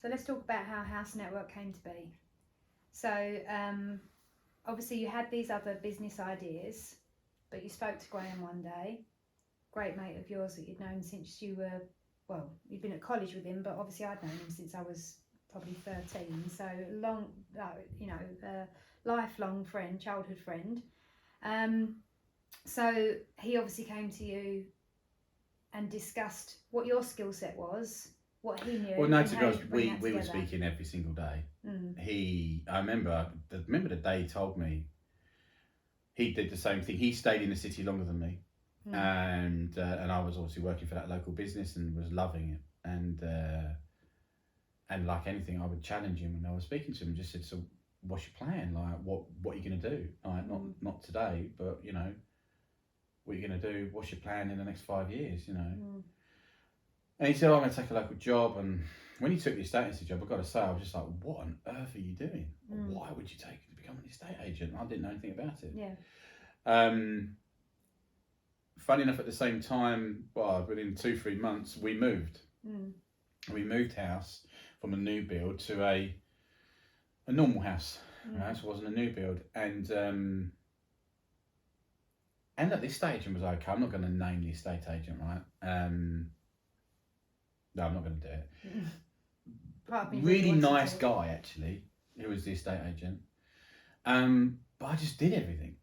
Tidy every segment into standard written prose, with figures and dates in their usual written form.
So let's talk about how House Network came to be. So obviously you had these other business ideas, but you spoke to Graham one day, great mate of yours that you'd known since you were, well, you'd been at college with him, but obviously I'd known him since I was probably 13. So long, lifelong friend, childhood friend. So he obviously came to you and discussed what your skill set was, what he knew. Well, no, and to be how you honest, could bring that we were together. speaking every single day. Mm. I remember the day he told me he did the same thing. He stayed in the city longer than me, and I was obviously working for that local business and was loving it. And like anything, I would challenge him when I was speaking to him. Just said, "So, what's your plan? Like, what are you going to do? Like, not today, but you know, what are you going to do? What's your plan in the next 5 years? You know." And he said, "Oh, I'm going to take a local job." And when he took the estate agency job, I've got to say, I was just like, "What on earth are you doing? Why would you take it to become an estate agent?" I didn't know anything about it. Yeah. Funny enough, at the same time, well, within 2-3 months, we moved. We moved house from a new build to a normal house. Right? So it wasn't a new build, and look, the estate agent was okay. I'm not going to name the estate agent, right? No, I'm not going to do it. Really nice guy, actually, who was the estate agent. But I just did everything.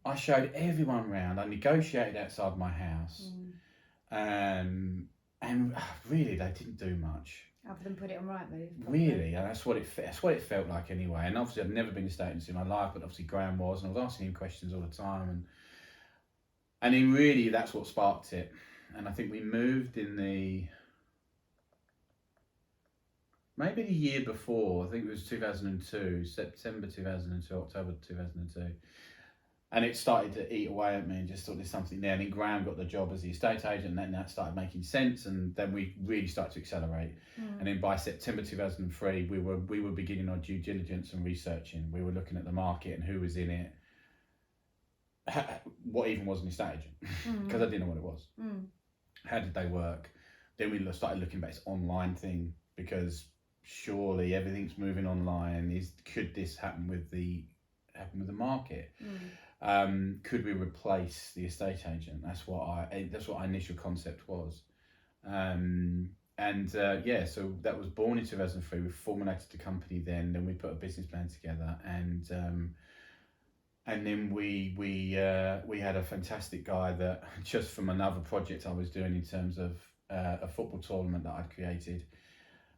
I showed everyone round. I negotiated outside my house, and really they didn't do much. Other than put it on Rightmove. Really, and that's what it felt like anyway. And obviously, I've never been to estate agents in my life, but obviously Graham was, and I was asking him questions all the time, and then really that's what sparked it. And I think we moved in maybe the year before. I think it was 2002, September 2002, October 2002. And it started to eat away at me and just thought there's something there. And then Graham got the job as the estate agent, and then that started making sense. And then we really started to accelerate. And then by September 2003, we were beginning our due diligence and researching. We were looking at the market and who was in it, what even was an estate agent, because I didn't know what it was. How did they work? Then we started looking at this online thing, because surely everything's moving online. Could this happen with the market? Could we replace the estate agent? That's what our initial concept was. So that was born in 2003. We formulated the company then we put a business plan together, and then we had a fantastic guy that, just from another project I was doing in terms of a football tournament that I'd created.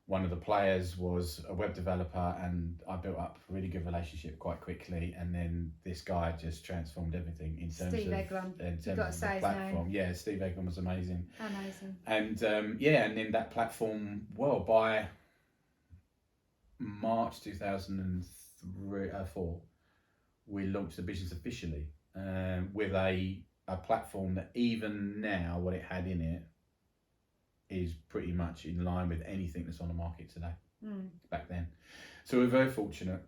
One of the players was a web developer, and I built up a really good relationship quite quickly. And then this guy just transformed everything in terms Steve of Eglon. the platform. Yeah, Steve Eglon was amazing. Amazing. And and then that platform, well, by March 2004, we launched the business officially, with a platform that even now, what it had in it, is pretty much in line with anything that's on the market today. Back then, so we're very fortunate.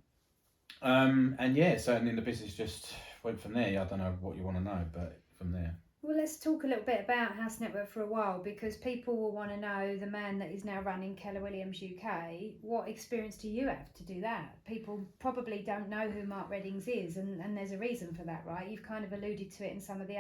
And then the business just went from there. I don't know what you want to know, but from there. Well, let's talk a little bit about House Network for a while, because people will want to know, the man that is now running Keller Williams UK, what experience do you have to do that? People probably don't know who Mark Reddings is, and there's a reason for that, right? You've kind of alluded to it in some of the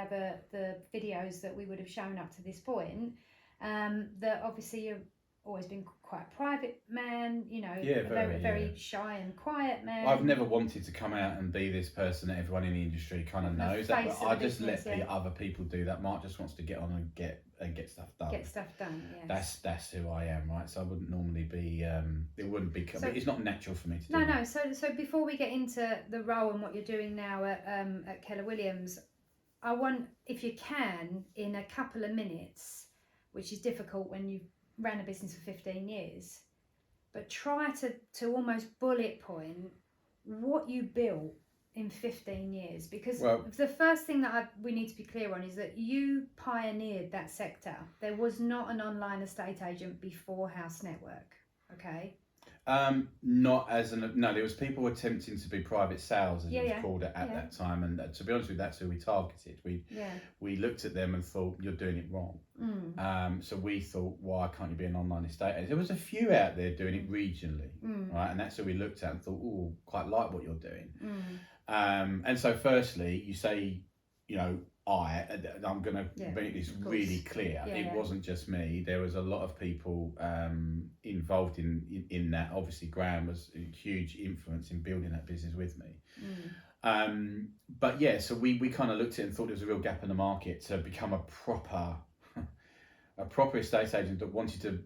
videos that we would have shown up to this point. That obviously you've always been quite a private man, very shy and quiet man. I've never wanted to come out and be this person that everyone in the industry kind of knows. I just let other people do that. Mark just wants to get on and get stuff done. Get stuff done. Yes. That's who I am, right? So I wouldn't normally be. It wouldn't be. So, it's not natural for me to do. No. So before we get into the role and what you're doing now at Keller Williams, I want, if you can, in a couple of minutes, which is difficult when you've ran a business for 15 years, but try to almost bullet point what you built in 15 years. Because the first thing that we need to be clear on is that you pioneered that sector. There was not an online estate agent before House Network, okay? Not as an no. There was people attempting to be private sales, as it was called at that time, and to be honest with you, that's who we targeted. We looked at them and thought, you're doing it wrong. So we thought, why can't you be an online estate agent? There was a few out there doing it regionally, right? And that's who we looked at and thought, oh, quite like what you're doing. And so, firstly, you say, you know, I'm going to make this really clear. It wasn't just me. There was a lot of people involved in that. Obviously, Graham was a huge influence in building that business with me. But yeah, so we kind of looked at it and thought there was a real gap in the market to become a proper estate agent that wanted to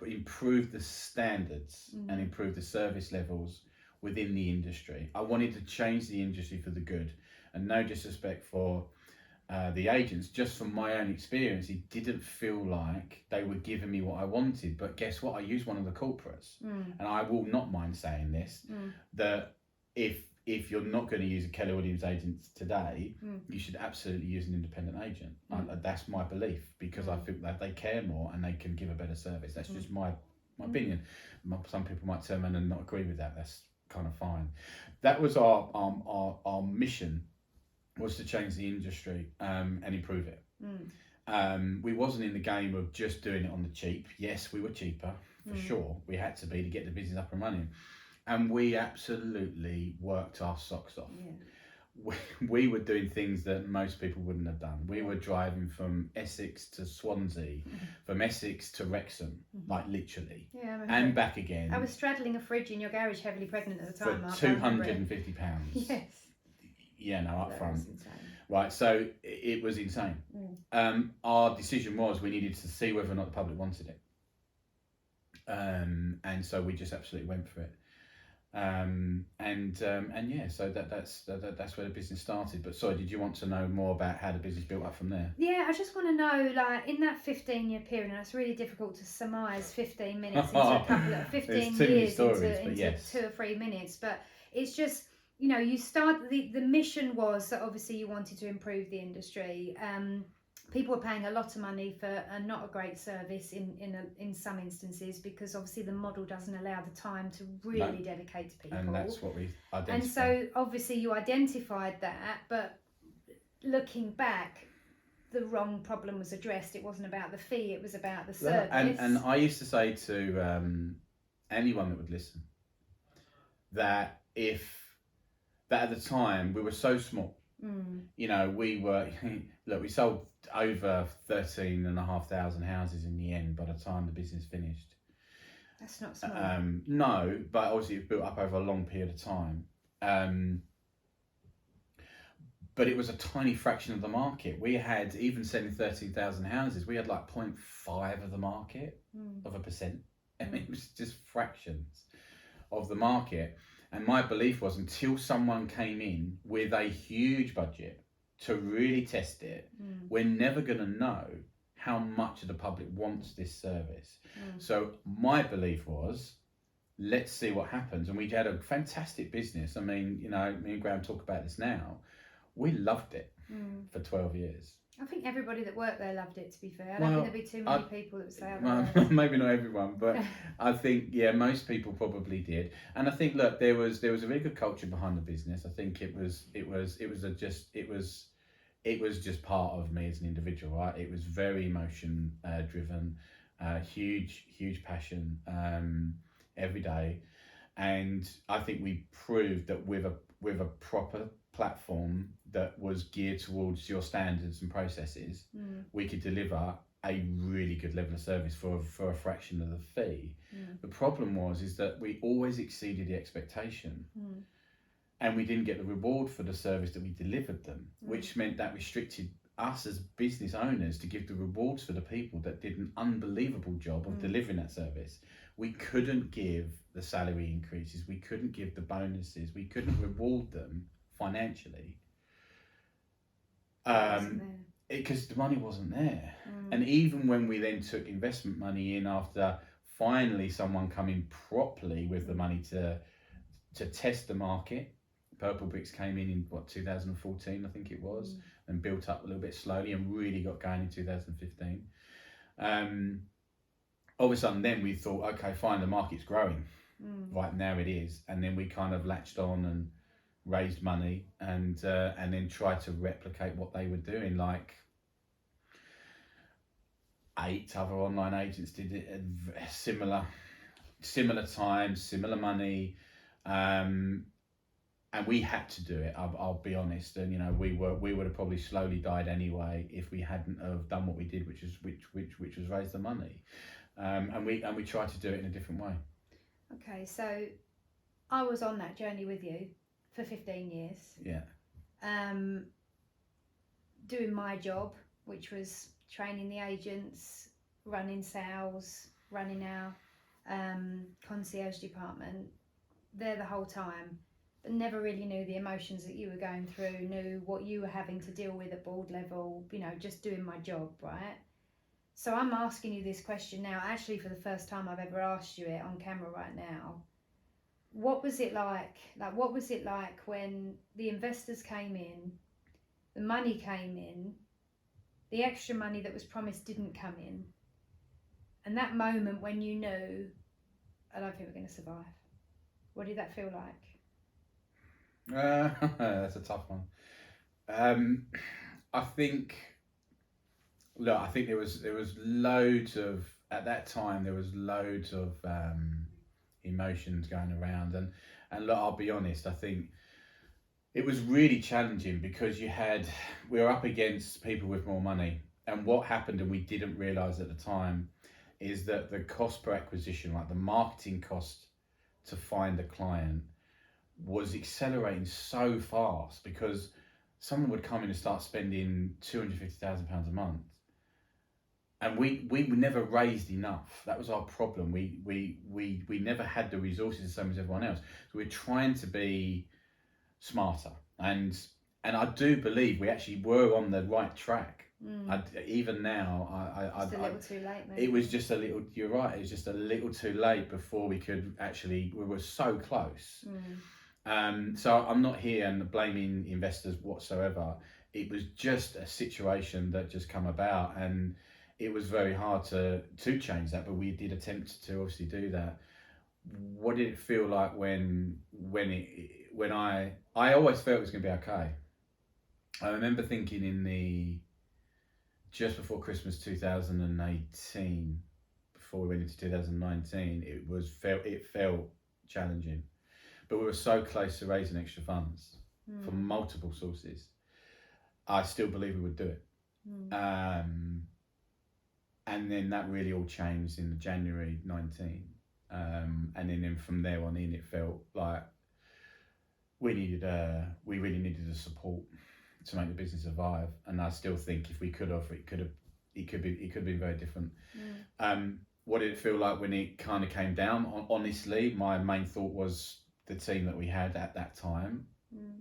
improve the standards and improve the service levels within the industry. I wanted to change the industry for the good, and no disrespect for the agents, just from my own experience, it didn't feel like they were giving me what I wanted. But guess what? I used one of the corporates, and I will not mind saying this, that if you're not going to use a Keller Williams agent today, you should absolutely use an independent agent. That's my belief, because I think that they care more and they can give a better service. That's just my opinion. Some people might turn around and not agree with that. That's kind of fine. That was our mission, was to change the industry and improve it. We wasn't in the game of just doing it on the cheap. Yes, we were cheaper, for sure. We had to be to get the business up and running. And we absolutely worked our socks off. We were doing things that most people wouldn't have done. We were driving from Essex to Swansea, from Essex to Wrexham, like literally, and back again. I was straddling a fridge in your garage, heavily pregnant at the time. For £250. Yes. Yeah, no, up front. Right, so it was insane. Our decision was we needed to see whether or not the public wanted it. And so we just absolutely went for it. And yeah, so that's where the business started. But sorry, did you want to know more about how the business built up from there? Yeah, I just want to know, like, in that 15-year period, and it's really difficult to surmise 15 minutes into a couple of 15 years into 2 or 3 minutes, but it's just, you know, you start, the mission was that obviously you wanted to improve the industry. People were paying a lot of money for not a great service in some instances, because obviously the model doesn't allow the time to really dedicate to people. And that's what we identified. And so obviously you identified that, but looking back, the wrong problem was addressed. It wasn't about the fee, it was about the service. And I used to say to anyone that would listen that at the time we were so small. You know, we sold over 13,500 houses in the end by the time the business finished. That's not small. No, but obviously it built up over a long period of time. But it was a tiny fraction of the market. We had, even selling 13,000 houses, we had like 0.5 of the market, of a percent. I mean, it was just fractions of the market. And my belief was, until someone came in with a huge budget to really test it, we're never going to know how much of the public wants this service. So my belief was, let's see what happens. And we had a fantastic business. I mean, you know, me and Graham talk about this now. We loved it for 12 years. I think everybody that worked there loved it, to be fair. I don't think there'd be too many people that would say maybe not everyone, but I think, yeah, most people probably did. And I think, look, there was a really good culture behind the business. I think it was just part of me as an individual, right? It was very emotion driven, huge passion every day. And I think we proved that with a proper platform that was geared towards your standards and processes, we could deliver a really good level of service for a fraction of the fee. The problem is that we always exceeded the expectation, and we didn't get the reward for the service that we delivered them, which meant that restricted us as business owners to give the rewards for the people that did an unbelievable job of delivering that service. We couldn't give the salary increases, we couldn't give the bonuses, we couldn't reward them financially, because the money wasn't there. And even when we then took investment money in, after finally someone coming properly with the money to test the market, Purple Bricks came in 2014, I think it was, and built up a little bit slowly and really got going in 2015. All of a sudden then we thought, okay, fine, the market's growing. Right now it is, and then we kind of latched on and raised money, and then tried to replicate what they were doing. Like 8 other online agents did it at similar time, similar money, and we had to do it. I'll be honest, and we would have probably slowly died anyway if we hadn't have done what we did, which was raise the money, and we tried to do it in a different way. Okay, so I was on that journey with you for 15 years. Yeah. Doing my job, which was training the agents, running sales, running our concierge department, there the whole time, but never really knew the emotions that you were going through, knew what you were having to deal with at board level, just doing my job, right? So I'm asking you this question now, actually for the first time I've ever asked you it on camera right now. What was it like? What was it like when the investors came in, the money came in, the extra money that was promised didn't come in, and that moment when you knew, I don't think we're going to survive? What did that feel like? That's a tough one. I think there was loads of, at that time there was loads of emotions going around, and look, I'll be honest, I think it was really challenging because we were up against people with more money, and what happened, and we didn't realise at the time, is that the cost per acquisition, like the marketing cost to find a client, was accelerating so fast because someone would come in and start spending £250,000 a month, and we never raised enough. That was our problem. We never had the resources the same as everyone else. So we're trying to be smarter, and I do believe we actually were on the right track. Even now, just a little too late, maybe. It was just a little. You're right. It was just a little too late before we could actually. We were so close. So I'm not here and blaming investors whatsoever. It was just a situation that just come about, and it was very hard to change that. But we did attempt to obviously do that. What did it feel like when I always felt it was going to be okay. I remember thinking just before Christmas 2018, before we went into 2019, it felt challenging, but we were so close to raising extra funds from multiple sources. I still believe we would do it. And then that really all changed in January 19. And then from there on in, it felt like we really needed the support to make the business survive. And I still think if we could have, it could have been very different. What did it feel like when it kind of came down? Honestly, my main thought was the team that we had at that time.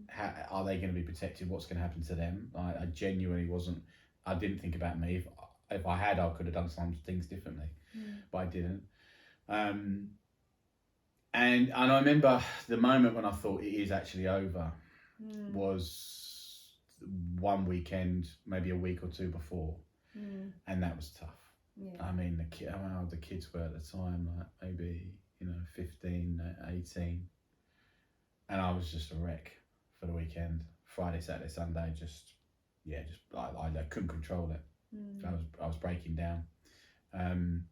How are they going to be protected? What's going to happen to them? I genuinely wasn't. I didn't think about me. If I had, I could have done some things differently, but I didn't. And I remember the moment when I thought it is actually over was one weekend, maybe a week or two before, and that was tough. Yeah. I mean, I don't know how old the kids were at the time, like maybe 15, 18, and I was just a wreck for the weekend. Friday, Saturday, Sunday, I couldn't control it. I was breaking down.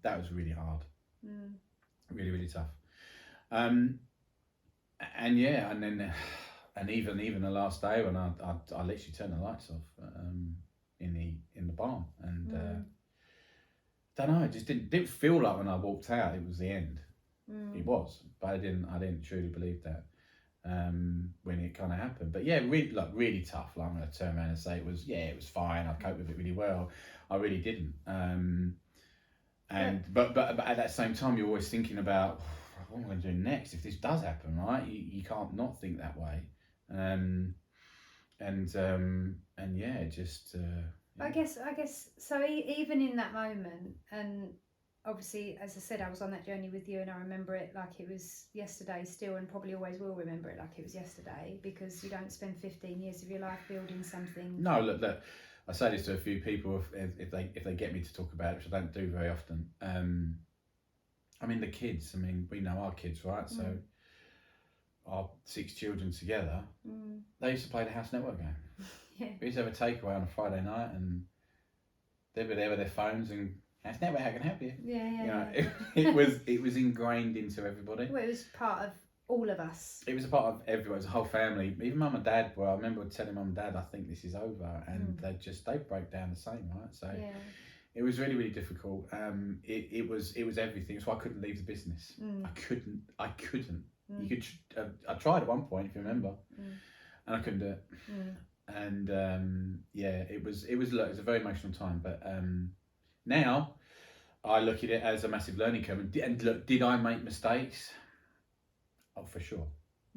That was really hard, really, really tough. And even the last day when I literally turned the lights off in the barn, and don't know, it just didn't feel like when I walked out it was the end. It was, but I didn't truly believe that when it kind of happened. But yeah, really tough. Like, I'm going to turn around and say it was fine. I coped with it really well. I really didn't. But at that same time, you're always thinking about what am I going to do next if this does happen, right? You can't not think that way. I guess so. Even in that moment, and obviously, as I said, I was on that journey with you, and I remember it like it was yesterday still, and probably always will remember it like it was yesterday, because you don't spend 15 years of your life building something. No, look. I say this to a few people if they get me to talk about it, which I don't do very often. I mean, the kids. I mean, we know our kids, right? So our 6 children together, they used to play the House Network game. Yeah. We used to have a takeaway on a Friday night, and they were there with their phones and House Network, how can I help you? Yeah, yeah. You know, yeah. it was ingrained into everybody. Well, it was part of all of us. It was a part of everyone. It was a whole family. Even mum and dad were. I remember telling mum and dad, "I think this is over," and they broke down the same, right? So it was really, really difficult. It was everything. That's why I couldn't leave the business. I couldn't. You could. I tried at one point, if you remember, and I couldn't do it. And it was. Look, it was a very emotional time. But now I look at it as a massive learning curve. And look, did I make mistakes? Oh, for sure.